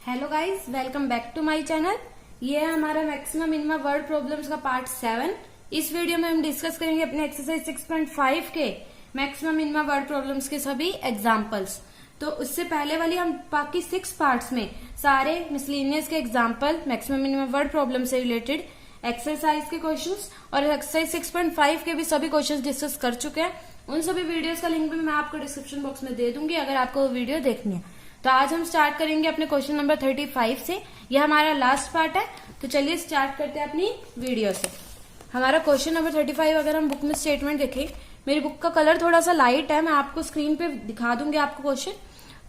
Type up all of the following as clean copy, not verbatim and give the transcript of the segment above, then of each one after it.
Hello guys, welcome back to my channel. ये है हमारा मैक्सिमम मिनिमम वर्ड प्रॉब्लम्स का पार्ट 7। इस वीडियो में हम डिस्कस करेंगे अपने एक्सरसाइज 6.5 के मैक्सिमम मिनिमम वर्ड प्रॉब्लम्स के सभी एग्जांपल्स। तो उससे पहले वाली हम बाकी 6 पार्ट्स में सारे मिसलेनियस के example, maximum minimum word problem से रिलेटेड एक्सरसाइज के क्वेश्चंस और एक्सरसाइज 6.5 के भी सभी क्वेश्चंस डिस्कस कर चुके हैं। उन सभी वीडियोस का लिंक भी मैं आपको डिस्क्रिप्शन बॉक्स में दे दूंगी अगर आपको वो वीडियो देखनी है। तो आज हम स्टार्ट करेंगे अपने क्वेश्चन नंबर 35 से। यह हमारा लास्ट पार्ट है, तो चलिए स्टार्ट करते हैं अपनी वीडियो से। हमारा क्वेश्चन नंबर 35, अगर हम बुक में स्टेटमेंट देखें, मेरी बुक का कलर थोड़ा सा लाइट है, मैं आपको स्क्रीन पे दिखा दूंगी आपको question.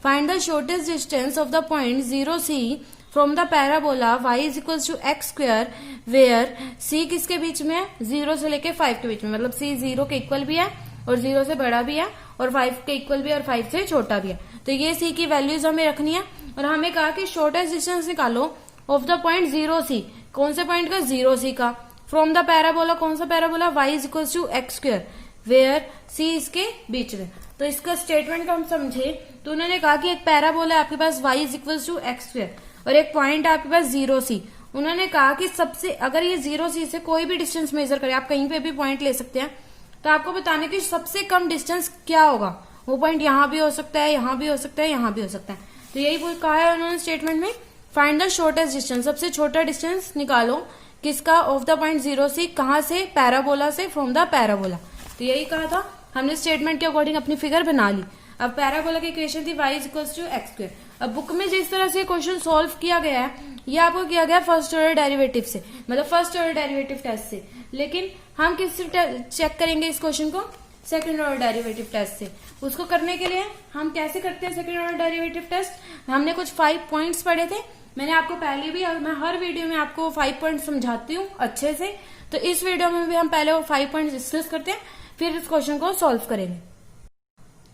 Find the shortest distance of the point 0C from the parabola y is equal to x square where C किसके बीच में है, 0 से लेके 5 के बीच में। मतलब C 0 के इक्वल भी है और 0 से बड़ा भी है और 5 के इक्वल भी है और 5 से छोटा भी है। तो ये C की वैल्यूज हमें रखनी है और हमें कहा कि शॉर्टेस्ट डिस्टेंस निकालो ऑफ द पॉइंट 0C। कौन से पॉइंट का, 0C का। फ्रॉम द पैराबोला, कौन सा parabola, y is equal to x square where C इसके बीच में। तो इसका स्टेटमेंट को हम समझे तो उन्होंने कहा कि एक पैराबोला आपके पास y is equal to x square और एक पॉइंट आपके पास 0C। उन्होंने कहा कि सबसे अगर ये 0C से कोई भी डिस्टेंस मेजर करे, आप कहीं पे भी पॉइंट ले सकते हैं, तो आपको बताने की सबसे कम डिस्टेंस क्या होगा। वो पॉइंट यहाँ भी हो सकता है, यहाँ भी हो सकता है, यहाँ भी हो सकता है। तो यही कहा है उन्होंने स्टेटमेंट में, फाइंड द शॉर्टेस्ट डिस्टेंस, सबसे छोटा डिस्टेंस निकालो किसका, ऑफ द पॉइंट 0C, कहाँ से, पैराबोला से, फ्रॉम द पैराबोला। तो यही कहा था, हमने स्टेटमेंट के अकॉर्डिंग अपनी फिगर बना ली। अब पैराबोला की इक्वेशन थी y is equal to x square. अब बुक में जिस तरह से क्वेश्चन सॉल्व किया गया है, ये आपको किया गया फर्स्ट ऑर्डर डेरिवेटिव से, मतलब फर्स्ट ऑर्डर डेरिवेटिव टेस्ट से। लेकिन हम किससे चेक करेंगे इस क्वेश्चन को, सेकंड ऑर्डर डेरिवेटिव टेस्ट से। उसको करने के लिए हम कैसे करते हैं सेकंड ऑर्डर डेरिवेटिव टेस्ट, हमने कुछ 5 पॉइंट्स पढ़े थे। मैंने आपको पहले भी, मैं हर वीडियो में आपको 5 पॉइंट समझाती हूँ अच्छे से। तो इस वीडियो में भी हम पहले वो 5 पॉइंट डिस्कस करते हैं, फिर इस क्वेश्चन को सॉल्व करेंगे।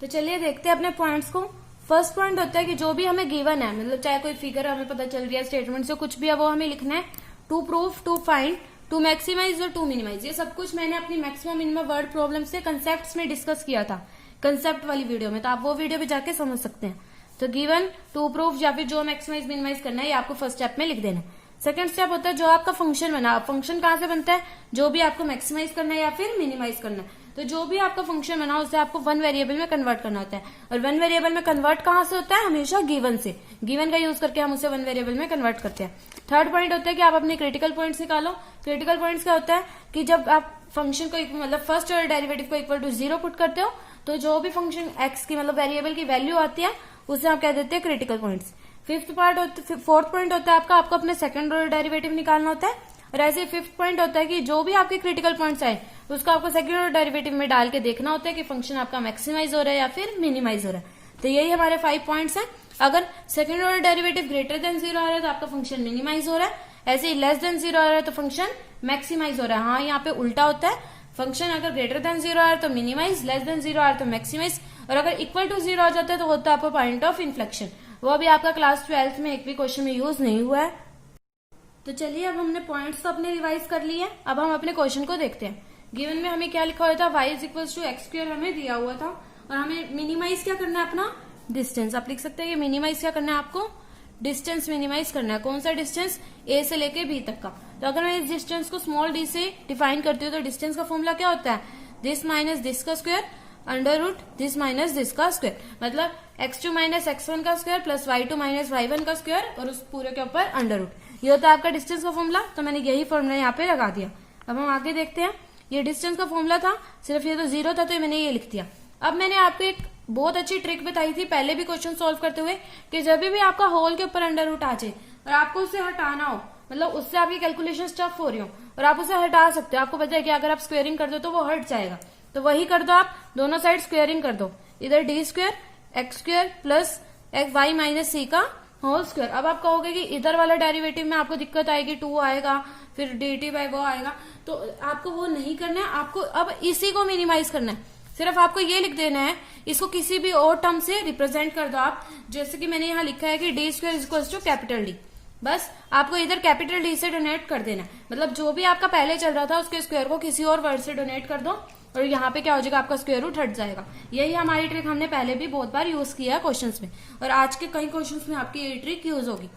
तो चलिए देखते हैं अपने पॉइंट्स को। फर्स्ट पॉइंट होता है कि जो भी हमें गिवन है, मतलब चाहे कोई फिगर हमें पता चल रही है स्टेटमेंट से, कुछ भी है वो हमें लिखना है। To proof, to find, to maximize और टू मिनिमाइज, ये सब कुछ मैंने अपनी मैक्सिमम मिनिमम वर्ड प्रॉब्लम से कंसेप्ट में डिस्कस किया था, कंसेप्ट वाली वीडियो में। तो आप वो वीडियो भी जाके समझ सकते हैं। तो गिवन, टू प्रूफ या फिर जो मैक्सिमाइज मिनिमाइज करना है, ये आपको फर्स्ट स्टेप में लिख देना है। सेकंड स्टेप होता है जो आपका फंक्शन बना। फंक्शन कहाँ से बनता है, जो भी आपको मैक्सिमाइज करना है या फिर मिनिमाइज करना है। तो जो भी आपका फंक्शन बना उसे आपको 1 वेरिएबल में कन्वर्ट करना होता है। और 1 वेरिएबल में कन्वर्ट कहाँ से होता है, हमेशा गिवन से। गिवन का यूज करके हम उसे 1 वेरिएबल में कन्वर्ट करते हैं। थर्ड पॉइंट होता है कि आप अपने क्रिटिकल पॉइंट्स निकालो। क्रिटिकल पॉइंट्स क्या होता है कि जब आप फंक्शन को, मतलब फर्स्ट ऑर्डर डेरिवेटिव को इक्वल टू 0 पुट करते हो, तो जो भी फंक्शन एक्स की, मतलब वेरिएबल की वैल्यू आती है, उसे आप कह देते हैं क्रिटिकल पॉइंट्स। फोर्थ पॉइंट होता है आपको अपने सेकंड ऑर्डर डेरिवेटिव निकालना होता है। और ऐसे फिफ्थ पॉइंट होता है कि जो भी आपके क्रिटिकल पॉइंट्स आए उसको आपको सेकंड ऑर्डर डेरिवेटिव में डाल के देखना होता है कि फंक्शन आपका मैक्सिमाइज हो रहा है या फिर मिनिमाइज हो रहा है। तो यही हमारे 5 पॉइंट्स हैं। अगर second order derivative greater than 0 आ रहा है तो आपका फंक्शन मिनिमाइज हो रहा है, ऐसे ही लेस देन 0 आ रहा है तो फंक्शन मैक्सिमाइज हो रहा है। हाँ, यहाँ पे उल्टा होता है, फंक्शन अगर ग्रेटर देन 0 आ रहा है तो मिनिमाइज, लेस देन 0 आ रहा है तो मैक्सिमाइज, और अगर इक्वल टू 0 आ जाता है तो होता है आपका पॉइंट ऑफ इन्फ्लेक्शन। वो भी आपका क्लास 12th में एक भी क्वेश्चन में यूज नहीं हुआ है। तो चलिए, अब हमने पॉइंट्स तो अपने रिवाइज कर लिए, अब हम अपने क्वेश्चन को देखते हैं। गिवन में हमें क्या लिखा हुआ था, y is equal to x square हमें दिया हुआ था, और हमें मिनिमाइज क्या करना है, अपना डिस्टेंस। आप लिख सकते हैं कि मिनिमाइज क्या करना है, आपको डिस्टेंस मिनिमाइज करना है। कौन सा डिस्टेंस, a से लेके b तक का। तो अगर मैं इस डिस्टेंस को स्मॉल d से डिफाइन करती हूँ तो डिस्टेंस का फॉर्मूला क्या होता है, दिस माइनस दिस का square under root this minus this का स्क्वायर। मतलब x2 माइनस x1 का square plus y2 minus y1 का स्क्वायर और उस पूरे के ऊपर अंडर रूट। ये होता है आपका डिस्टेंस का फॉर्मूला। तो मैंने यही फॉर्मूला यहाँ पे लगा दिया। अब हम आगे देखते हैं। ये डिस्टेंस का फॉर्मूला था, सिर्फ ये तो 0 था तो मैंने ये लिख दिया। अब मैंने आपको एक बहुत अच्छी ट्रिक बताई थी पहले भी क्वेश्चन सॉल्व करते हुए, कि जब भी आपका होल के ऊपर अंडर रूट आ जाए और आपको उसे हटाना हो, मतलब उससे आपकी कैलकुलेशन टफ हो रही हो और आप उसे हटा सकते हो, आपको पता है कि अगर आप स्क्वेयरिंग कर दो तो वो हट जाएगा, तो वही कर दो। आप दोनों साइड स्क्वेयरिंग कर दो, इधर d square x square plus x y minus c का होल स्क्वायर। अब आप कहोगे कि इधर वाला डेरिवेटिव में आपको दिक्कत आएगी, 2 आएगा, फिर dt बाय वो आएगा, तो आपको वो नहीं करना है। आपको अब इसी को मिनिमाइज करना है। सिर्फ आपको ये लिख देना है, इसको किसी भी और टर्म से रिप्रेजेंट कर दो आप। जैसे कि मैंने यहाँ लिखा है कि D square is equal to capital D, बस आपको इधर कैपिटल डी से डोनेट कर देना है, मतलब जो भी आपका पहले चल रहा था उसके स्क्वायर को किसी और वर्ड से डोनेट कर दो और यहाँ पे क्या हो जाएगा, आपका स्क्वायर रूट हट जाएगा। यही हमारी ट्रिक हमने पहले भी बहुत बार यूज किया है क्वेश्चंस में, और आज के कई क्वेश्चंस में आपकी ये ट्रिक यूज होगी।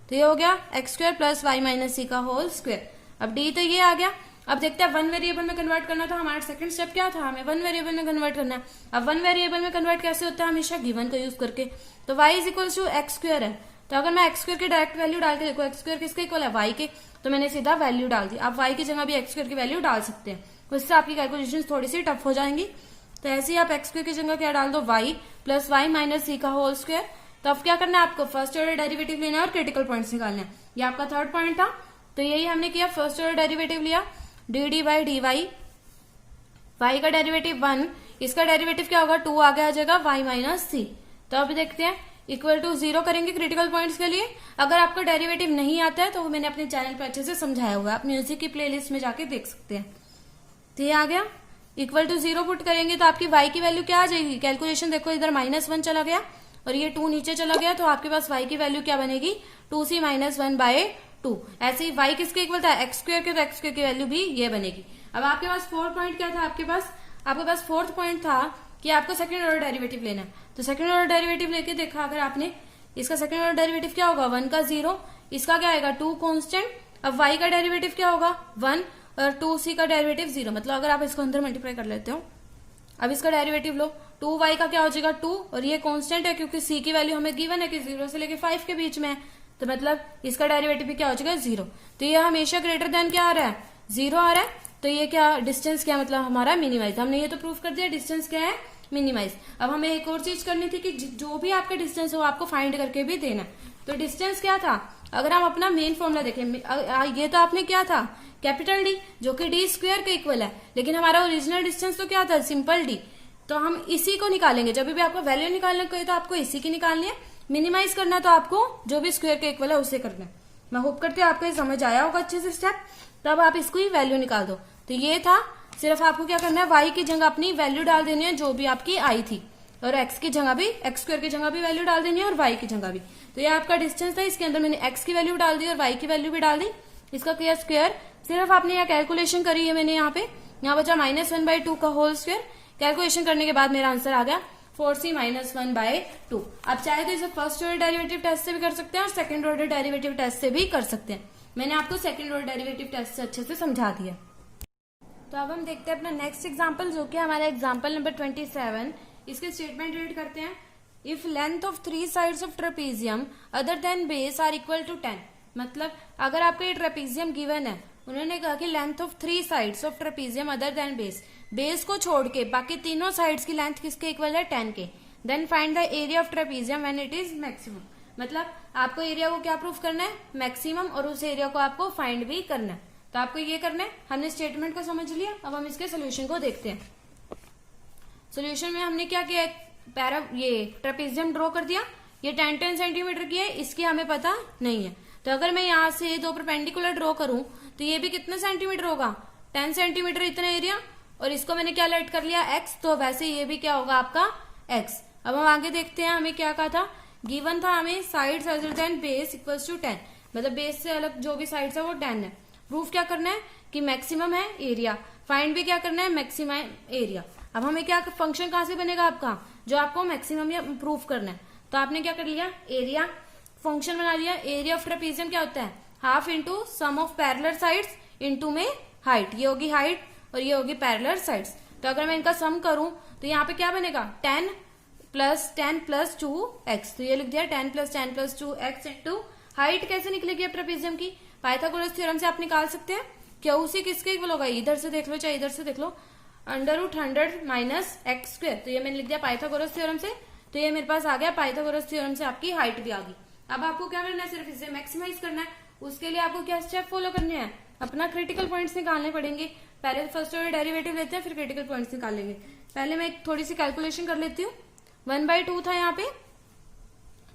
तो ये हो गया x square plus y minus c का होल स्क्वायर। अब डी तो ये आ गया। अब देखते हैं वन वेरिएबल में कन्वर्ट करना था, हमारा सेकंड स्टेप क्या था, हमें वन वेरिएबल में कन्वर्ट करना है। अब वन वेरिएबल में कन्वर्ट कैसे होता है, हमेशा गिवन को यूज करके। तो y is equal to x square है, तो अगर मैं एक्स स्क्वायर की डायरेक्ट वैल्यू डाल के देखो, एक्स स्क्वायर किसके इक्वल है, y के, तो मैंने सीधा वैल्यू डाल दी। आप y की जगह भी एक्स स्क्वायर की वैल्यू डाल सकते हैं, उससे आपकी कैलकुलेशन थोड़ी सी टफ हो जाएंगी। तो ऐसे ही आप एक्स स्क्वायर की जगह क्या डाल दो, y plus y minus c का होल स्क्वायर। तो अब क्या करना है, आपको फर्स्ट ऑर्डर डेरिवेटिव लेना है और क्रिटिकल पॉइंट्स निकालना है। ये आपका थर्ड पॉइंट था, तो यही हमने किया, फर्स्ट ऑर्डर डेरिवेटिव लिया d d by d y, y का डेरिवेटिव 1, इसका डेरिवेटिव क्या होगा 2 आगे आ जाएगा y माइनस सी। तो अब देखते हैं इक्वल टू 0 करेंगे क्रिटिकल पॉइंट्स के लिए। अगर आपको डेरिवेटिव नहीं आता है तो वो मैंने अपने चैनल पर अच्छे से समझाया हुआ है, आप म्यूजिक की प्लेलिस्ट में जाके देख सकते हैं। तो ये आ गया, इक्वल टू 0 पुट करेंगे तो आपकी y की वैल्यू क्या आ जाएगी, कैलकुलेशन देखो इधर -1 चला गया और ये 2 नीचे चला गया, तो आपके पास y की वैल्यू क्या बनेगी 2c माइनस 1 बाय 2। ऐसे ही y किसके इक्वल था, एक्स स्क्वायर के, तो एक्स स्क्वायर की वैल्यू भी ये बनेगी। अब आपके पास फोर्थ पॉइंट क्या था, आपके पास फोर्थ पॉइंट था कि आपको सेकंड ऑर्डर डेरिवेटिव लेना है। तो सेकंड ऑर्डर डेरिवेटिव लेके देखा अगर आपने, इसका सेकंड ऑर्डर डेरिवेटिव क्या होगा 1 का 0, इसका क्या आएगा 2 कांस्टेंट। अब y का डेरिवेटिव क्या होगा 1 और 2c का डेरिवेटिव 0, मतलब अगर आप इसको अंदर मल्टीप्लाई कर लेते हो, अब इसका डेरिवेटिव लो, 2y का क्या हो जाएगा 2 और ये कांस्टेंट है क्योंकि c की वैल्यू हमें गिवन है कि 0 से लेके 5 के बीच में है, तो मतलब इसका डेरिवेटिव भी क्या हो जाएगा 0। तो ये हमेशा ग्रेटर देन क्या आ रहा है 0 आ रहा है, तो ये क्या डिस्टेंस क्या मतलब हमारा मिनिमाइज। हमने ये तो प्रूफ कर दिया डिस्टेंस क्या है मिनिमाइज। अब हमें एक और चीज करनी थी कि जो भी आपका डिस्टेंस हो आपको फाइंड करके भी देना। तो डिस्टेंस क्या था, अगर हम अपना मेन फॉर्मूला देखें, ये तो आपने क्या था कैपिटल डी जो कि डी स्क्वायर के इक्वल है, लेकिन हमारा ओरिजिनल डिस्टेंस तो क्या था सिंपल डी, तो हम इसी को निकालेंगे। जब भी आपको वैल्यू निकालने को तो आपको इसी की निकालनी है, मिनिमाइज करना तो आपको जो भी स्क्वायर के इक्वल है उसे करना है। मैं होप करती हूँ आपको ये समझ आया होगा अच्छे से स्टेप, तब आप इसको ही वैल्यू निकाल दो। तो ये था, सिर्फ आपको क्या करना है y की जगह अपनी वैल्यू डाल देनी है जो भी आपकी आई थी, और x की जगह भी, एक्स स्क्वायर की जगह भी वैल्यू डाल देनी है और y की जगह भी। तो ये आपका डिस्टेंस था, इसके अंदर मैंने x की वैल्यू डाल दी और y की वैल्यू भी डाल दी, इसका किया स्क्वायर। सिर्फ आपने यहाँ कैलकुलेशन करी है मैंने, यहाँ बचा -1 बाय 2 का होल स्क्वायर। कैलकुलेशन करने के बाद मेरा आंसर आ गया 4c माइनस 1 बाय 2। आप चाहे तो इसे फर्स्ट ऑर्डर डेरिवेटिव टेस्ट से भी कर सकते हैं और सेकंड ऑर्डर डेरिवेटिव टेस्ट से भी कर सकते हैं। मैंने आपको सेकंड ऑर्डर डेरिवेटिव टेस्ट से अच्छे से समझा दिया। तो अब हम देखते हैं अपना नेक्स्ट एग्जांपल, जो कि हमारा एग्जांपल नंबर 27। इसके स्टेटमेंट रीड करते हैं। If length of 3 sides of trapezium other than base are equal to 10, मतलब अगर आपको ये ट्रेपीजियम गिवन है, उन्होंने कहा कि length of 3 sides of trapezium other than base, base को छोड़ के बाकी तीनों साइड्स की लेंथ किसके इक्वल है 10 के, then find the area of trapezium when it is maximum. मतलब आपको एरिया को क्या प्रूफ करना है मैक्सिमम, और उस एरिया को आपको फाइंड भी करना है। तो आपको ये करना है, हमने स्टेटमेंट को समझ लिया, अब हम इसके सोल्यूशन को देखते हैं। सोल्यूशन में हमने क्या किया, ये ट्रेपीजियम ड्रॉ कर दिया, ये 10 सेंटीमीटर की है, इसकी हमें पता नहीं है। तो अगर मैं यहाँ से 2 परपेंडिकुलर ड्रॉ करूं तो ये भी कितने सेंटीमीटर होगा 10 सेंटीमीटर इतना एरिया, और इसको मैंने क्या लेट कर लिया x, तो वैसे ये भी क्या होगा आपका x। अब हम आगे देखते हैं, हमें क्या कहा था, गिवन था हमें sides other than base equals to 10, मतलब बेस से अलग जो भी साइड्स है वो 10 है। प्रूफ क्या करना है कि मैक्सिमम है एरिया, फाइंड भी क्या करना है मैक्सिमम एरिया। अब हमें क्या फंक्शन कहां से बनेगा आपका, जो आपको मैक्सिमम या प्रूफ करना है। तो आपने क्या कर लिया, एरिया फंक्शन बना लिया। एरिया ऑफ ट्रेपीजियम क्या होता है, half into sum of parallel sides into में हाइट, ये होगी हाइट और ये होगी पैरेलल साइड्स। तो अगर मैं इनका सम करूं तो यहाँ पे क्या बनेगा 10 प्लस 2x, तो ये लिख दिया 10 प्लस 2x इंटू हाइट कैसे निकलेगी अब ट्रेपीजियम की, पाइथागोरस थ्योरम से आप निकाल सकते हैं। क्या उसी किसके इक्वल होगा, इधर से देख लो चाहे इधर से देख लो, √100 माइनस एक्स स्क्वायर, तो ये मैंने लिख दिया पाइथागोरस थ्योरम से। तो ये मेरे पास आ गया पाइथागोरस थ्योरम से आपकी हाइट भी आ गई। अब आपको क्या करना है, सिर्फ इसे मैक्सिमाइज करना है। उसके लिए आपको क्या स्टेप फॉलो करने हैं, अपना क्रिटिकल पॉइंट्स निकालने पड़ेंगे। पहले फर्स्ट ऑर्डर डेरिवेटिव लेते हैं, फिर क्रिटिकल पॉइंट्स निकाल लेंगे। पहले मैं थोड़ी सी कैलकुलेशन कर लेती हूँ। 1/2 था यहाँ पे,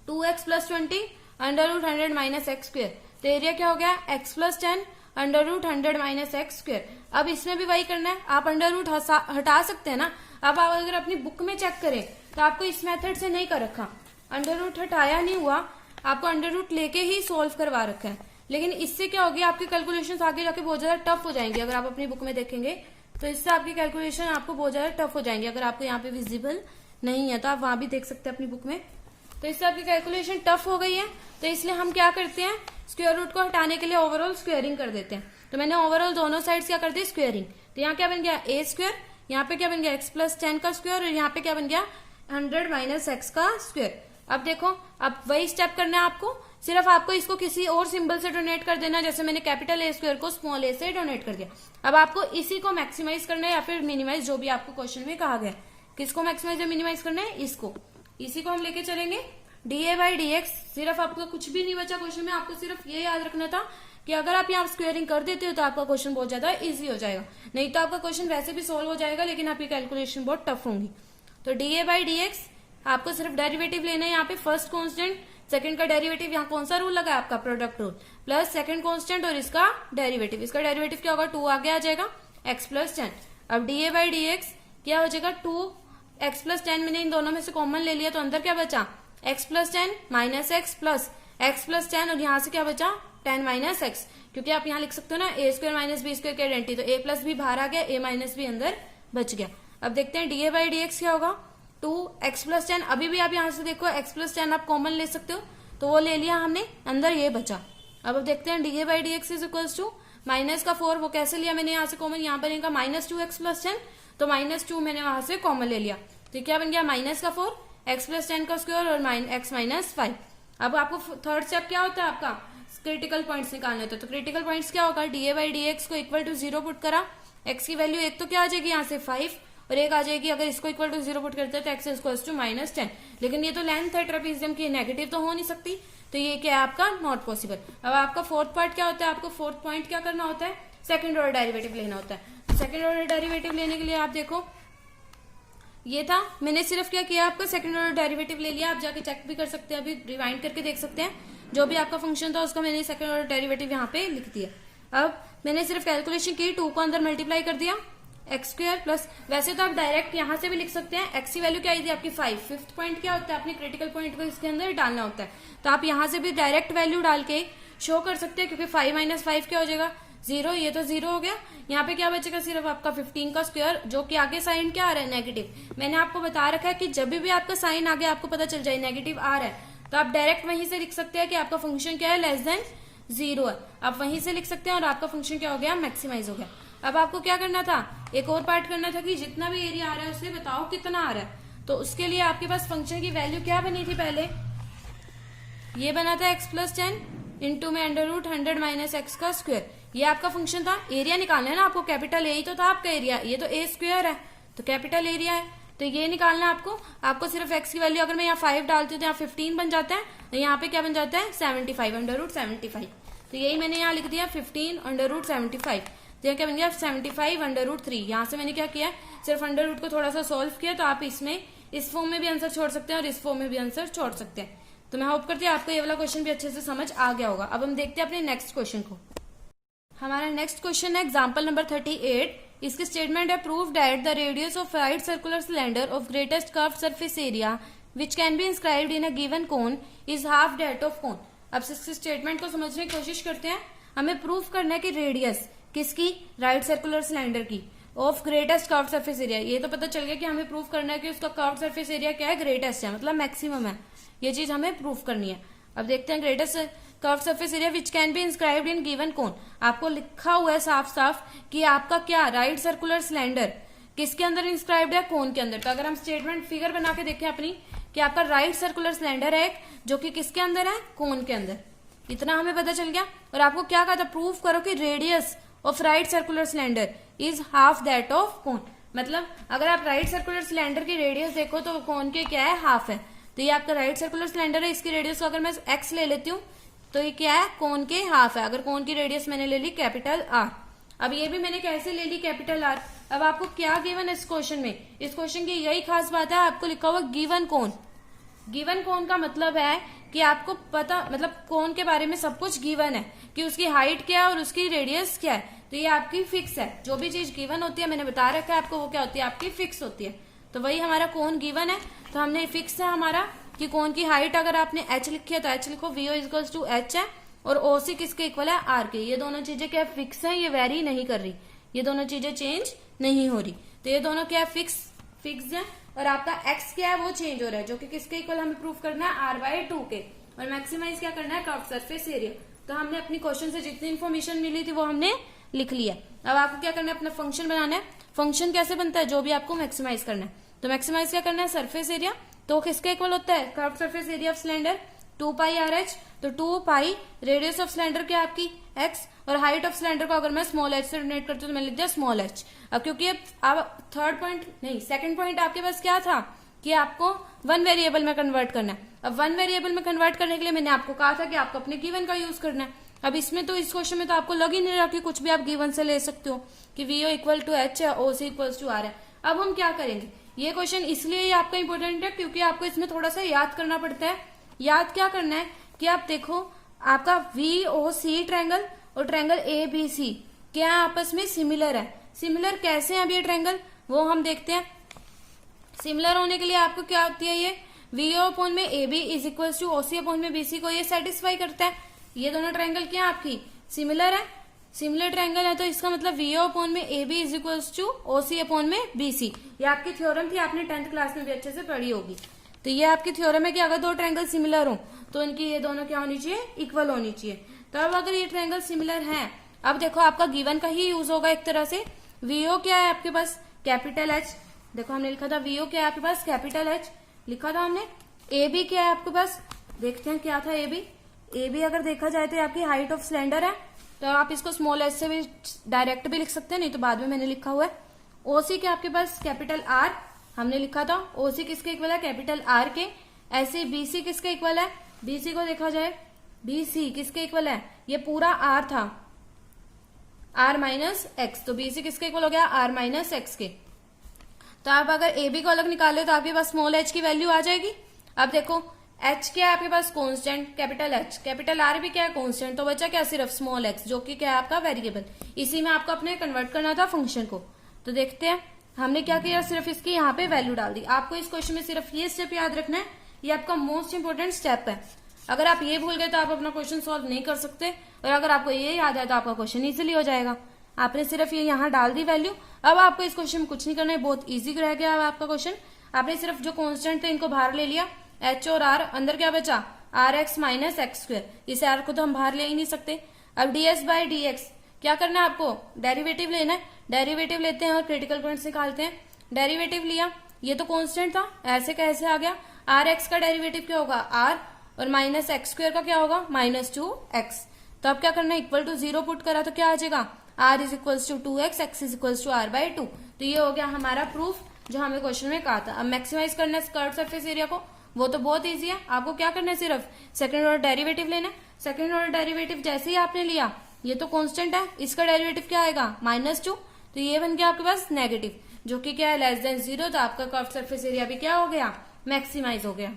2x plus 20 √100 minus x square, तो एरिया क्या हो गया x plus 10 √100 minus x square. अब इसमें भी वही करना है, आप अंडर हटा सकते हैं ना। अब आप अगर अपनी बुक में चेक करें तो आपको इस मेथड से नहीं कर रखा, अंडर रूट हटाया नहीं हुआ, आपको अंडर रूट लेके ही सोल्व करवा रखा है, लेकिन इससे क्या होगी, आपकी कैलकुलेशन आगे जाके बहुत ज्यादा टफ हो जाएंगी। अगर आप अपनी बुक में देखेंगे तो इससे आपकी कैलकुलेशन आपको बहुत ज्यादा टफ हो जाएंगी। अगर आपको यहाँ पे विजिबल नहीं है तो आप वहां भी देख सकते हैं अपनी बुक में। तो इससे आपकी कैलकुलेशन टफ हो गई है, तो इसलिए हम क्या करते हैं, स्क्वायर रूट को हटाने के लिए ओवरऑल स्क्वेयरिंग कर देते हैं। तो मैंने ओवरऑल दोनों साइड्स क्या कर दी, स्क्वेयरिंग। तो यहाँ क्या बन गया ए स्क्वायर, यहाँ पे क्या बन गया x प्लस 10 का स्क्वायर, और यहाँ पे क्या बन गया 100 माइनस x का स्क्वायर। अब देखो, अब वही स्टेप करना है आपको, सिर्फ आपको इसको किसी और सिंबल से डोनेट कर देना। जैसे मैंने कैपिटल ए स्क्वायर को स्मॉल ए से डोनेट कर दिया। अब आपको इसी को मैक्सिमाइज करना है या फिर मिनिमाइज, जो भी आपको क्वेश्चन में कहा गया। किसको मैक्सिमाइज या मिनिमाइज करना है, इसको, इसी को हम लेके चलेंगे। डीए बाई डी एक्स, सिर्फ आपको कुछ भी नहीं बचा क्वेश्चन में, आपको सिर्फ ये याद रखना था कि अगर आप यहाँ स्क्वेयरिंग कर देते हो तो आपका क्वेश्चन बहुत ज्यादा इजी हो जाएगा। नहीं तो आपका क्वेश्चन वैसे भी सोल्व हो जाएगा, लेकिन आपकी कैलकुलेशन बहुत टफ होंगी। तो डीए बाई डी एक्स, आपको सिर्फ डेरिवेटिव लेना है। यहाँ पे फर्स्ट कांस्टेंट, सेकंड का डेरिवेटिव, यहाँ कौन सा रूल लगा है आपका, product rule, plus second constant और इसका डेरिवेटिव। इसका डेरिवेटिव क्या होगा, 2 आगे आ जाएगा, x प्लस 10। अब डीए बाई डी एक्स क्या हो जाएगा, 2x प्लस 10, मैंने इन दोनों में से कॉमन ले लिया, तो अंदर क्या बचा, x plus 10 minus x plus x plus 10, और यहाँ से क्या बचा 10 माइनस एक्स, क्योंकि आप यहाँ लिख सकते हो ना ए स्क्वायर माइनस बी स्क्वायर की आइडेंटिटी, तो a प्लस भी बाहर आ गया, a माइनस भी अंदर बच गया। अब देखते हैं डीए बाई डी एक्स क्या होगा, 2x प्लस 10। अभी भी आप यहाँ से देखो x प्लस 10 आप कॉमन ले सकते हो, तो वो ले लिया हमने, अंदर ये बचा। अब देखते हैं dA by d x is equals to minus का 4, वो कैसे लिया मैंने यहाँ से कॉमन, यहाँ बनेगा माइनस 2x प्लस 10, तो माइनस 2 मैंने वहां से कॉमन ले लिया, तो क्या बन गया माइनस का 4, x प्लस 10 का स्क्वायर और x माइनस 5। अब आपको थर्ड स्टेप क्या होता है, आपका क्रिटिकल पॉइंट्स निकालने होते हैं। तो क्रिटिकल पॉइंट्स क्या होगा, डीए बाई डी एक्स को इक्वल टू 0 पुट करा, x की वैल्यू एक तो क्या आ जाएगी यहाँ से 5, और एक आ जाएगी, अगर इसको इक्वल टू 0 पुट करते हैं तो x इक्वल टू माइनस 10। लेकिन ये तो लेंथ है ट्रेपेजियम की, नेगेटिव तो हो नहीं सकती, तो ये क्या है आपका नॉट पॉसिबल। अब आपका फोर्थ पार्ट क्या होता है, आपको फोर्थ पॉइंट क्या करना होता है, सेकंड ऑर्डर डेरिवेटिव लेना होता है। सेकंड ऑर्डर डेरिवेटिव लेने के लिए आप देखो, ये था, मैंने सिर्फ क्या किया, आपका सेकंड ऑर्डर डेरिवेटिव ले लिया। आप जाके चेक भी कर सकते हैं, अभी रिवाइंड करके देख सकते हैं, जो भी आपका फंक्शन था उसका मैंने सेकंड ऑर्डर डेरिवेटिव यहाँ पे लिख दिया। अब मैंने सिर्फ कैलकुलेशन की, 2 को अंदर मल्टीप्लाई कर दिया, एक्स स्क्वायर प्लस, वैसे तो आप डायरेक्ट यहाँ से भी लिख सकते हैं, एक्स की वैल्यू क्या आई थी आपकी 5। फिफ्थ पॉइंट क्या होता है, अपने क्रिटिकल पॉइंट को इसके अंदर डालना होता है, तो आप यहाँ से भी डायरेक्ट वैल्यू डाल के शो कर सकते हैं, क्योंकि 5 माइनस 5 क्या हो जाएगा 0, ये तो 0 हो गया। यहाँ पे क्या बचेगा, सिर्फ आपका 15 का स्क्वायर, जो कि आगे साइन क्या आ रहा है, नेगेटिव। मैंने आपको बता रखा है कि जब भी आपका साइन आगे आपको पता चल जाए नेगेटिव आ रहा है, तो आप डायरेक्ट वहीं से लिख सकते हैं कि आपका फंक्शन क्या है, लेस देन 0 है। आप वहीं से लिख सकते हैं और आपका फंक्शन क्या हो गया, मैक्सिमाइज हो गया। अब आपको क्या करना था, एक और पार्ट करना था कि जितना भी एरिया आ रहा है उसे बताओ कितना आ रहा है। तो उसके लिए आपके पास फंक्शन की वैल्यू क्या बनी थी, पहले ये बना था x प्लस 10 इंटू में अंडर रूट 100 माइनस एक्स का स्क्वायर, ये आपका फंक्शन था। एरिया निकालना है ना आपको, कैपिटल ए ही तो था आपका एरिया, ये तो ए स्क्वायर है तो कैपिटल एरिया है, तो ये निकालना है आपको सिर्फ x की वैल्यू, अगर मैं यहाँ 5 डालती हूँ तो यहाँ 15 बन जाता है, तो यहाँ पे क्या बन जाता है 75 अंडर रूट 75। तो यही मैंने यहाँ लिख दिया 15 अंडर रूट 75, तो यहाँ क्या बन गया 75 अंडर रूट 3। यहाँ से मैंने क्या किया, सिर्फ अंडर रूट को थोड़ा सा सोल्व किया, तो आप इसमें इस फॉर्म में भी आंसर छोड़ सकते हैं और इस फॉर्म में भी आंसर छोड़ सकते हैं। तो मैं होप करती हूँ आपको ये वाला क्वेश्चन भी अच्छे से समझ आ गया होगा। अब हम देखते हैं अपने नेक्स्ट क्वेश्चन को। हमारा नेक्स्ट क्वेश्चन है एग्जाम्पल नंबर 38। इसकी स्टेटमेंट है, prove that the radius of right circular cylinder of greatest curved surface area which can be inscribed in a given cone is half that of cone. अब इस statement को समझने की कोशिश करते हैं। हमें प्रूफ करना है कि रेडियस किसकी, राइट सर्कुलर सिलेंडर की, of greatest curved surface area. ये तो पता चल गया कि हमें प्रूफ करना है कि उसका कर्व्ड सरफेस एरिया क्या है, ग्रेटेस्ट है, मतलब मैक्सिमम है। ये चीज हमें प्रूफ करनी है। अब देखते हैं greatest curved surface area which can be inscribed in given cone. आपको लिखा हुआ है साफ साफ कि आपका क्या राइट सर्कुलर सिलेंडर किसके अंदर इंस्क्राइब्ड है, कोन के अंदर। तो अगर हम स्टेटमेंट फिगर बना के देखें अपनी कि आपका राइट सर्कुलर सिलेंडर है जो कि किसके अंदर है, कोन के अंदर, इतना हमें पता चल गया। और आपको क्या कहा था, प्रूफ करो कि radius of right circular cylinder is half that of cone. मतलब अगर आप राइट सर्कुलर सिलेंडर की रेडियस देखो तो कोन के क्या है, हाफ है। तो ये आपका राइट सर्कुलर सिलेंडर है, इसकी रेडियस को अगर मैं x ले लेती हूँ तो ये क्या है, कोन के हाफ है। अगर कोन की रेडियस मैंने ले ली कैपिटल R। अब ये भी मैंने कैसे ले ली, कैपिटल R। अब आपको क्या गिवन है इस क्वेश्चन में, इस क्वेश्चन की यही खास बात है, आपको लिखा हुआ गिवन कोन। गिवन कोन का मतलब है कि आपको पता, मतलब कोन के बारे में सब कुछ गिवन है कि उसकी हाइट क्या है और उसकी रेडियस क्या है। तो ये आपकी फिक्स है। जो भी चीज गिवन होती है, मैंने बता रखा है आपको, वो क्या होती है, आपकी फिक्स होती है। तो वही हमारा कोन गिवन है, तो हमने फिक्स है हमारा, कि कोन की हाइट अगर आपने h लिखी है तो h लिखो, VO इक्वल्स टू h है, और OC किसके इक्वल है, R के। ये दोनों चीजें क्या फिक्स है, ये वेरी नहीं कर रही, ये दोनों चीजें चेंज नहीं हो रही। तो ये दोनों क्या फिक्स है, और आपका x क्या है वो चेंज हो रहा है, जो कि किसके इक्वल हमें प्रूफ करना है, R/2 के। और मैक्सिमाइज क्या करना है, कर्व सरफेस एरिया। तो हमने अपनी क्वेश्चन से जितनी इन्फॉर्मेशन मिली थी वो हमने लिख लिया। अब आपको क्या करना है, अपना फंक्शन बनाना है। फंक्शन कैसे बनता है, जो भी आपको मैक्सिमाइज करना है। तो मैक्सिमाइज क्या करना है, सरफेस एरिया। तो किसके इक्वल होता है, curve surface area of cylinder 2πRh। तो 2π रेडियस ऑफ सिलेंडर क्या आपकी x, और हाइट ऑफ सिलेंडर को अगर मैं स्मॉल h से डिनोट करती हूँ तो मैंने लिख दिया स्मॉल h। अब क्योंकि अब सेकंड पॉइंट आपके पास क्या था कि आपको वन वेरिएबल में कन्वर्ट करना है। अब वन वेरिएबल में कन्वर्ट करने के लिए मैंने आपको कहा था कि आपको अपने गिवन का यूज करना है। अब इसमें तो इस क्वेश्चन में तो आपको लग ही नहीं रहा कि कुछ भी आप गिवन से ले सकते हो कि VO इक्वल टू h है, OC इक्वल टू R है। अब हम क्या करेंगे, ये क्वेश्चन इसलिए ही आपका इंपॉर्टेंट है क्योंकि आपको इसमें थोड़ा सा याद करना पड़ता है। याद क्या करना है कि आप देखो आपका VOC ट्रायंगल और ट्रायंगल ABC क्या आपस में सिमिलर है। सिमिलर कैसे हैं अब ये ट्रायंगल, वो हम देखते हैं। सिमिलर होने के लिए आपको क्या होती है, ये VO अपॉन में AB is equal to OC upon में BC को ये सेटिस्फाई करता है। ये दोनों ट्रायंगल क्या आपकी सिमिलर है, सिमिलर ट्रायंगल है, तो इसका मतलब VO अपॉन में AB is equal to OC upon में BC। ये आपकी थ्योरम थी, आपने 10th क्लास में भी अच्छे से पढ़ी होगी। तो ये आपकी थ्योरम है कि अगर दो ट्रायंगल सिमिलर हो तो इनकी ये दोनों क्या होनी चाहिए, इक्वल होनी चाहिए। तो अब अगर ये ट्रायंगल सिमिलर है, अब देखो आपका गिवन का ही यूज होगा एक तरह से। VO क्या है आपके पास, कैपिटल H। देखो हमने लिखा था VO क्या है आपके पास, कैपिटल H लिखा था हमने। AB क्या है आपके पास, देखते हैं क्या था AB अगर देखा जाए तो आपकी हाइट ऑफ सिलेंडर है, तो आप इसको स्मॉल h से भी डायरेक्ट भी लिख सकते हैं, नहीं तो बाद में मैंने लिखा हुआ है। OC क्या आपके पास, कैपिटल R हमने लिखा था। OC किसके इक्वल है, कैपिटल R के। ऐसे BC किसके इक्वल है, BC को देखा जाए, BC किसके इक्वल है, ये पूरा R था, R माइनस एक्स, तो BC किसके इक्वल हो गया, R माइनस एक्स के। तो आप अगर AB को अलग निकाले तो आपके पास स्मॉल h की वैल्यू आ जाएगी। अब देखो h क्या है आपके पास, constant capital H, capital R भी क्या है कांस्टेंट, तो बचा क्या सिर्फ स्मॉल x जो कि क्या है आपका वेरिएबल। इसी में आपको अपने कन्वर्ट करना था फंक्शन को। तो देखते हैं हमने क्या किया, सिर्फ इसकी यहाँ पे वैल्यू डाल दी। आपको इस क्वेश्चन में सिर्फ ये स्टेप याद रखना है, ये आपका मोस्ट इंपोर्टेंट स्टेप है। अगर आप ये भूल गए तो आप अपना क्वेश्चन सॉल्व नहीं कर सकते, और अगर आपको ये याद है तो आपका क्वेश्चन इजिली हो जाएगा। आपने सिर्फ ये यहाँ डाल दी वैल्यू। अब आपको इस क्वेश्चन में कुछ नहीं करना है, बहुत इजी रह गया अब आपका क्वेश्चन। आपने सिर्फ जो कांस्टेंट थे इनको बाहर ले लिया, H और R, अंदर क्या बचा RX माइनस एक्स स्क्वायर। इस R को तो हम बाहर ले ही नहीं सकते। अब ds बाई dx क्या करना है आपको, डेरिवेटिव लेना है। डेरिवेटिव लेते हैं और क्रिटिकल पॉइंट्स निकालते हैं। डेरिवेटिव लिया, ये तो कांस्टेंट था, ऐसे कैसे आ गया, RX का डेरिवेटिव क्या होगा R, और माइनस एक्स स्क्वायर का क्या होगा -2x। तो अब क्या करना है, इक्वल टू 0 पुट करा तो क्या आ जाएगा, R is equals to 2x, x is equals to R/2। तो ये हो गया हमारा प्रूफ जो हमें क्वेश्चन में कहा था। अब मैक्सिमाइज करना है कर्व सरफेस एरिया को, वो तो बहुत इजी है। आपको क्या करना है, सिर्फ सेकंड ऑर्डर डेरिवेटिव लेना है। सेकंड ऑर्डर डेरिवेटिव जैसे ही आपने लिया, ये तो कांस्टेंट है, इसका डेरिवेटिव क्या आएगा -2, तो ये बन गया आपके पास नेगेटिव, जो कि क्या है लेस देन 0। तो आपका कर्व सरफेस एरिया भी क्या हो गया, मैक्सिमाइज हो गया।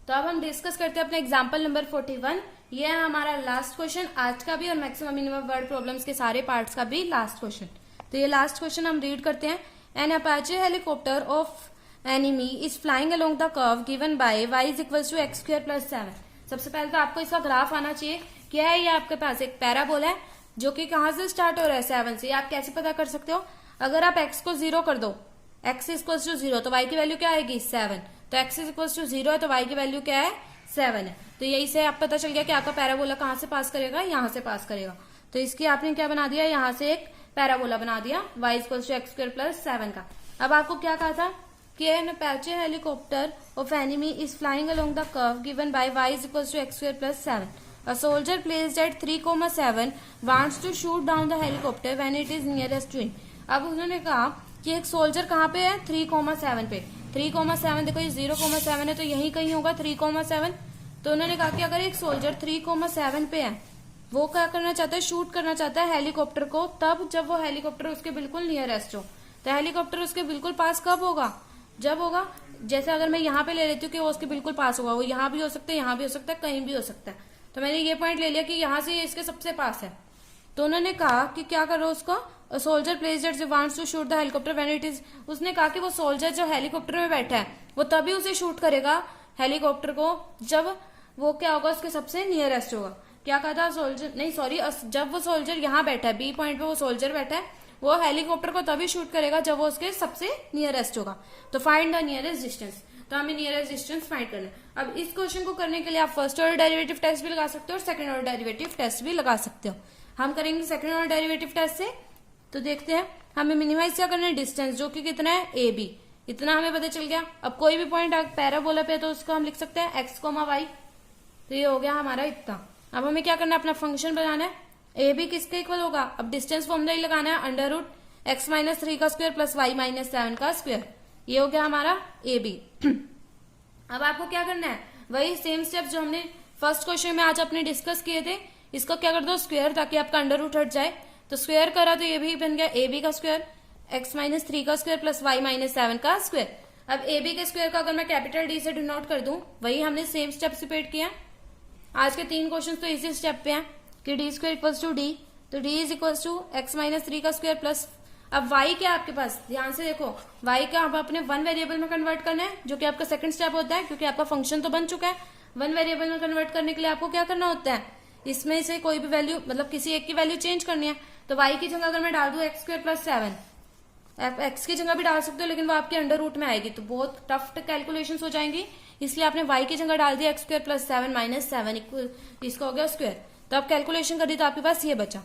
तो अब हम डिस्कस करते हैं अपने एग्जाम्पल नंबर 41। ये है हमारा लास्ट क्वेश्चन आज का भी, और मैक्सिमम मिनिमम वर्ड प्रॉब्लम्स के सारे पार्ट्स का भी लास्ट क्वेश्चन। तो ये लास्ट क्वेश्चन हम रीड करते हैं। An Apache helicopter of enemy is flying along the curve given by y is equals to x square plus 7। सबसे पहले तो आपको इसका ग्राफ आना चाहिए। क्या है ये आपके पास, एक पैराबोला है जो कि कहां से स्टार्ट हो रहा है 7 से। आप कैसे पता कर सकते हो, अगर आप x को 0 कर दो, x इक्वल्स टू 0, तो y की वैल्यू क्या आएगी 7। तो x इक्वल्स टू 0 है तो y की वैल्यू क्या है 7 है। तो यही से आप पता चल गया कि आपका पैराबोला कहां से पास करेगा, यहाँ से पास करेगा। तो इसकी आपने क्या बना दिया, यहाँ से एक पैराबोला बना दिया y equals to x square plus 7 का। अब आपको क्या कहा था कि an Apache helicopter of enemy is flying along the curve given by y is equals to x square plus 7। A soldier placed at 3,7 wants to shoot down the helicopter when it is nearest to him। अब उन्होंने कहा कि एक soldier कहाँ पे है 3,7 पे। 3,7 देखो ये 0,7 है तो यही कहीं होगा 3,7। तो उन्होंने कहा कि अगर एक सोल्जर 3,7 पे है, वो क्या करना चाहता है, शूट करना चाहता है हेलीकॉप्टर को, तब जब वो हेलीकॉप्टर उसके बिल्कुल नियरेस्ट हो। तो हेलीकॉप्टर उसके बिल्कुल पास कब होगा, जब होगा, जैसे अगर मैं यहाँ पे ले लेती हूँ कि वो उसके बिल्कुल पास होगा, वो यहाँ भी हो सकता है, यहाँ भी हो सकता है, कहीं भी हो सकता है। तो मैंने ये पॉइंट ले लिया कि यहाँ से इसके सबसे पास है, तो उन्होंने कहा कि क्या करो उसको, soldier place that wants to shoot the helicopter when it is, उसने कहा कि वो सोल्जर जो हेलीकॉप्टर में बैठा है वो तभी उसे शूट करेगा हेलीकॉप्टर को जब वो क्या होगा, उसके सबसे नियरेस्ट होगा। क्या कहा था, सोल्जर नहीं सॉरी, जब वो सोल्जर यहाँ बैठा है, बी पॉइंट पे वो सोल्जर बैठा है, वो हेलीकॉप्टर को तभी शूट करेगा जब वो उसके सबसे नियरेस्ट होगा। तो फाइंड द नियरेस्ट डिस्टेंस, तो हमें नियरेस्ट डिस्टेंस फाइंड करना है। अब इस क्वेश्चन को करने के लिए आप फर्स्ट ऑर्डर डेरिवेटिव टेस्ट भी लगा सकते हो और सेकंड ऑर्डर डेरिवेटिव टेस्ट भी लगा सकते हो। हम करेंगे सेकंड ऑर्डर डेरिवेटिव टेस्ट से। तो देखते हैं, हमें मिनिमाइज क्या करना है, डिस्टेंस, जो कि कितना है, ए बी, इतना हमें पता चल गया। अब कोई भी पॉइंट पैराबोला पे तो उसको हम लिख सकते हैं एक्स कोमा वाई, तो ये हो गया हमारा इतना। अब हमें क्या करना है, अपना फंक्शन बनाना है। ए बी किसके इक्वल होगा, अब डिस्टेंस फॉर्मूला ही लगाना है, अंडर रूट एक्स माइनस 3 का स्क्वायर प्लस वाई माइनस 7 का स्क्वायर, ये हो गया हमारा ए बी। अब आपको क्या करना है, वही सेम स्टेप्स जो हमने फर्स्ट क्वेश्चन में आज अपने डिस्कस किए थे, इसको क्या कर दो स्क्वायर, ताकि आपका अंडर रूट हट जाए। तो स्क्वायर करा तो ये भी बन गया ए बी का स्क्वायर एक्स माइनस 3 का स्क्वायर प्लस वाई माइनस 7 का स्क्वायर। अब ए बी के स्क्वायर का अगर मैं कैपिटल डी से डिनोट कर दूं, वही हमने सेम स्टेप्स रिपीट किया। आज के 3 क्वेश्चन तो इसी स्टेप पे हैं कि D square equals to d, तो d is equals to x minus 3 का स्क्वायर प्लस, अब y क्या है आपके पास, ध्यान से देखो, y का अब अपने वन वेरिएबल में कन्वर्ट करना है, जो कि आपका सेकंड स्टेप होता है, क्योंकि आपका फंक्शन तो बन चुका है। वन वेरिएबल में कन्वर्ट करने के लिए आपको क्या करना होता है, इसमें से कोई भी वैल्यू, मतलब किसी एक की वैल्यू चेंज करनी है। तो y की जगह अगर मैं डाल दूं एक्स स्क्वायर प्लस 7, एक्स की जगह भी डाल सकते हो, लेकिन वो आपके अंडर रूट में आएगी तो बहुत टफ कैलकुलेशन हो जाएंगी, इसलिए आपने y की जगह डाल दिया x square plus 7 minus 7 equal, इसका हो गया स्क्वायर। तो आप कैलकुलेशन कर दी तो आपके पास ये बचा,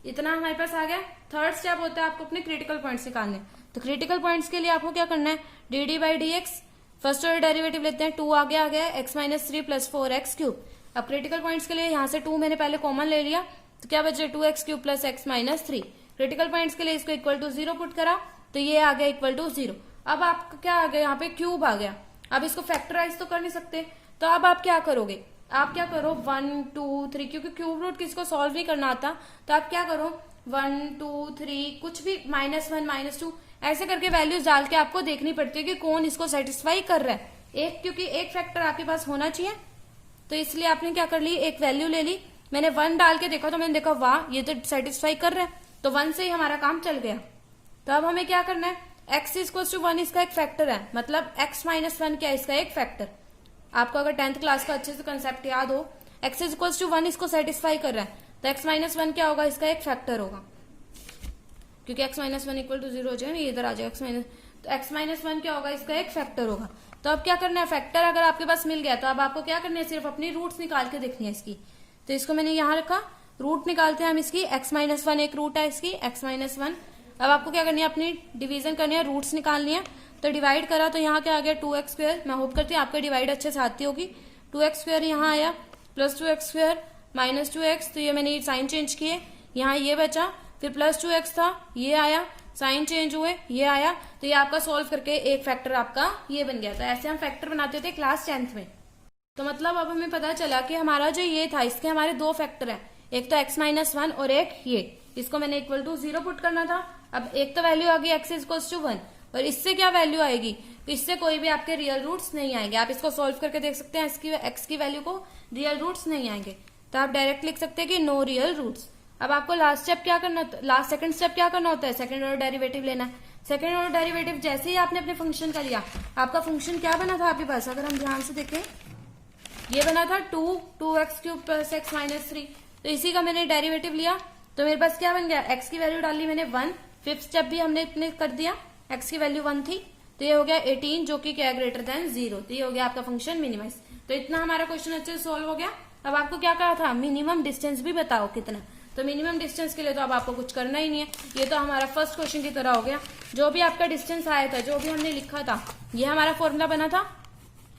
इतना हमारे पास आ गया। थर्ड स्टेप होता है आपको अपने क्रिटिकल पॉइंट्स निकालने। तो क्रिटिकल पॉइंट्स के लिए आपको क्या करना है, D d by d x, first order derivative लेते हैं, 2 आगे आ गया x minus 3 plus 4 x cube. अब क्रिटिकल पॉइंट्स के लिए यहाँ से 2 मैंने पहले कॉमन ले लिया, तो क्या बचे 2 x cube plus x minus 3। Critical points के लिए इसको इक्वल टू 0 पुट करा तो ये आ गया इक्वल टू 0। अब आपका क्या आ गया, यहाँ पे क्यूब आ गया। अब इसको फैक्टराइज तो कर नहीं सकते, तो अब आप क्या करोगे, आप क्या करो 1 2 3, क्योंकि क्यूब रूट किसी को सॉल्व नहीं करना आता, तो आप क्या करो 1 2 3 कुछ भी -1 -2 ऐसे करके वैल्यूज डाल के आपको देखनी पड़ती है कि कौन इसको सेटिस्फाई कर रहा है। एक, क्योंकि एक फैक्टर आपके पास होना चाहिए, तो इसलिए आपने क्या कर ली, एक वैल्यू ले ली। मैंने 1 डाल के देखा तो मैंने देखा वाह ये तो सेटिस्फाई कर रहा है, तो 1 से ही हमारा काम चल गया। तो अब हमें क्या करना है, x इक्वल टू 1 इसका एक फैक्टर है, मतलब x माइनस 1 क्या है इसका एक फैक्टर। आपको अगर 10th क्लास का अच्छे से कंसेप्ट याद हो, x इक्वल टू 1 इसको सेटिस्फाई कर रहा है, तो x माइनस 1 क्या होगा, इसका एक फैक्टर होगा, क्योंकि x माइनस 1 इक्वल टू 0 हो जाएगा, ये इधर आ जाएगा x माइनस, तो x माइनस 1 क्या होगा, इसका एक फैक्टर होगा। तो अब क्या करना है, फैक्टर अगर आपके पास मिल गया तो अब आपको क्या करना है, सिर्फ अपनी रूट्स निकाल के देखनी है इसकी। तो इसको मैंने यहाँ रखा, रूट निकालते हैं हम इसकी, x माइनस 1 एक रूट है इसकी, x माइनस 1। अब आपको क्या करनी है, अपनी डिवीजन करनी है, रूट्स निकालनी है। तो डिवाइड करा तो यहाँ क्या आ गया 2x स्क्वायर, मैं होप करती हूँ आपका डिवाइड अच्छे से आती होगी। 2x स्क्वायर यहाँ आया plus 2x square minus 2x, तो ये मैंने साइन चेंज किए, यहाँ ये बचा, फिर प्लस 2x था, ये आया, साइन चेंज हुए, ये आया, तो ये आपका सोल्व करके एक फैक्टर आपका ये बन गया। तो ऐसे हम फैक्टर बनाते थे क्लास 10th में। तो मतलब अब हमें पता चला कि हमारा जो ये था इसके हमारे 2 फैक्टर हैं, एक तो x माइनस 1 और एक ये, इसको मैंने इक्वल टू 0 पुट करना था। अब एक तो वैल्यू आ गई x इक्वल टू 1, और इससे क्या वैल्यू आएगी, इससे कोई भी आपके रियल रूट्स नहीं आएंगे। आप इसको सोल्व करके देख सकते हैं, इसकी x की वैल्यू को रियल रूट्स नहीं आएंगे, तो आप डायरेक्ट लिख सकते हैं कि नो रियल रूट्स। अब आपको लास्ट स्टेप क्या करना, सेकंड स्टेप क्या करना होता है, सेकंड ऑर्डर डेरिवेटिव लेना है। सेकंड ऑर्डर डेरिवेटिव जैसे ही आपने अपने फंक्शन का लिया, आपका फंक्शन क्या बना था आपके पास, अगर हम ध्यान से देखें, ये बना था 2x cube plus x minus 3। तो इसी का मैंने डेरिवेटिव लिया, तो मेरे पास क्या बन गया, x की वैल्यू डाल ली मैंने 1, फिफ्थ स्टेप भी हमने इतने कर दिया, x की वैल्यू 1 थी, तो ये हो गया 18 जो कि क्या ग्रेटर देन 0, तो ये हो गया आपका फंक्शन मिनिमाइज। तो इतना हमारा क्वेश्चन अच्छे से सोल्व हो गया। अब आपको क्या कहा था, मिनिमम डिस्टेंस भी बताओ कितना, तो मिनिमम डिस्टेंस के लिए तो अब आपको कुछ करना ही नहीं है, ये तो हमारा फर्स्ट क्वेश्चन की तरह हो गया। जो भी आपका डिस्टेंस आया था, जो भी हमने लिखा था, ये हमारा फॉर्मूला बना था,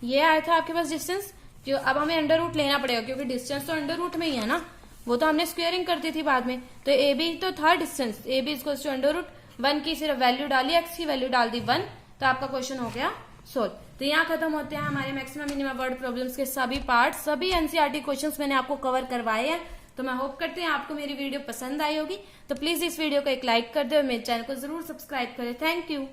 ये आया था आपके पास डिस्टेंस, जो अब हमें अंडर रूट लेना पड़ेगा, क्योंकि डिस्टेंस तो अंडर रूट में ही है ना, वो तो हमने स्क्वेयरिंग कर दी थी बाद में। तो ए बी तो था distance, A B equal to under root 1 की सिर्फ वैल्यू डाली, एक्स की वैल्यू डाल दी 1, तो आपका क्वेश्चन हो गया सोल्व। तो यहाँ खत्म होते हैं हमारे मैक्सिमम मिनिमम वर्ड प्रॉब्लम्स के सभी पार्ट, सभी एनसीईआरटी क्वेश्चंस मैंने आपको कवर करवाए हैं। तो मैं होप करती हूँ आपको मेरी वीडियो पसंद आई होगी। तो प्लीज इस वीडियो को एक लाइक कर दे और मेरे चैनल को जरूर सब्सक्राइब करें। Thank you.